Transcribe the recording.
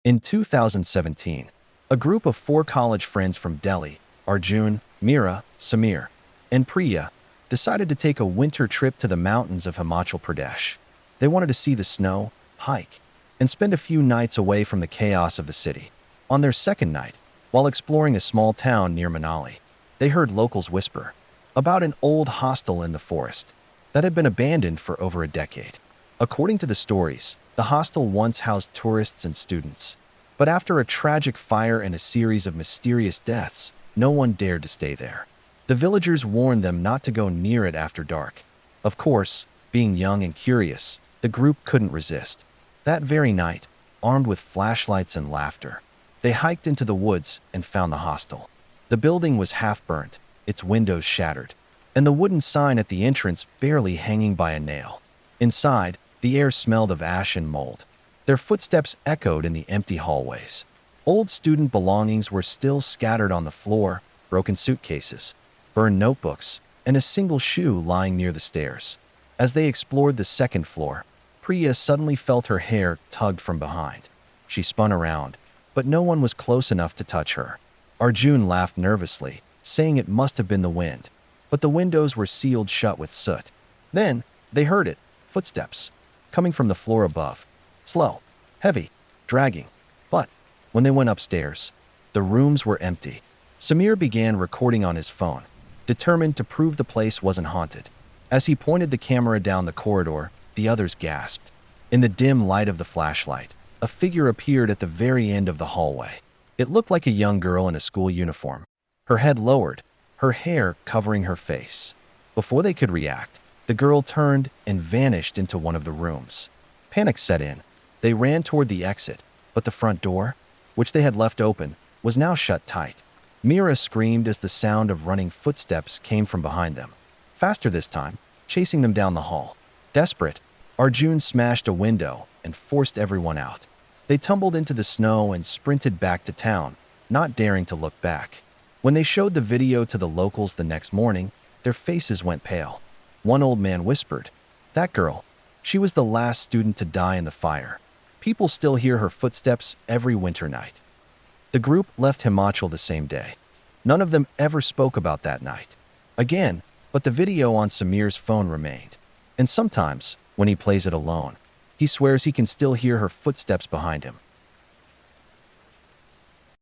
In 2017, a group of 4 college friends from Delhi, Arjun, Meera, Samir, and Priya, decided to take a winter trip to the mountains of Himachal Pradesh. They wanted to see the snow, hike, and spend a few nights away from the chaos of the city. On their second night, while exploring a small town near Manali, they heard locals whisper about an old hostel in the forest that had been abandoned for over a decade. According to the stories, the hostel once housed tourists and students, but after a tragic fire and a series of mysterious deaths, no one dared to stay there. The villagers warned them not to go near it after dark. Of course, being young and curious, the group couldn't resist. That very night, armed with flashlights and laughter, they hiked into the woods and found the hostel. The building was half burnt, its windows shattered, and the wooden sign at the entrance barely hanging by a nail. Inside, the air smelled of ash and mold. Their footsteps echoed in the empty hallways. Old student belongings were still scattered on the floor, broken suitcases, burned notebooks, and a single shoe lying near the stairs. As they explored the second floor, Priya suddenly felt her hair tugged from behind. She spun around, but no one was close enough to touch her. Arjun laughed nervously, saying it must have been the wind, but the windows were sealed shut with soot. Then, they heard it, footsteps, coming from the floor above. Slow, heavy, dragging. But when they went upstairs, the rooms were empty. Samir began recording on his phone, determined to prove the place wasn't haunted. As he pointed the camera down the corridor, the others gasped. In the dim light of the flashlight, a figure appeared at the very end of the hallway. It looked like a young girl in a school uniform, her head lowered, her hair covering her face. Before they could react, the girl turned and vanished into one of the rooms. Panic set in. They ran toward the exit, but the front door, which they had left open, was now shut tight. Meera screamed as the sound of running footsteps came from behind them. Faster this time, chasing them down the hall. Desperate, Arjun smashed a window and forced everyone out. They tumbled into the snow and sprinted back to town, not daring to look back. When they showed the video to the locals the next morning, their faces went pale. One old man whispered, "That girl, she was the last student to die in the fire. People still hear her footsteps every winter night." The group left Himachal the same day. None of them ever spoke about that night again, but the video on Samir's phone remained. And sometimes, when he plays it alone, he swears he can still hear her footsteps behind him.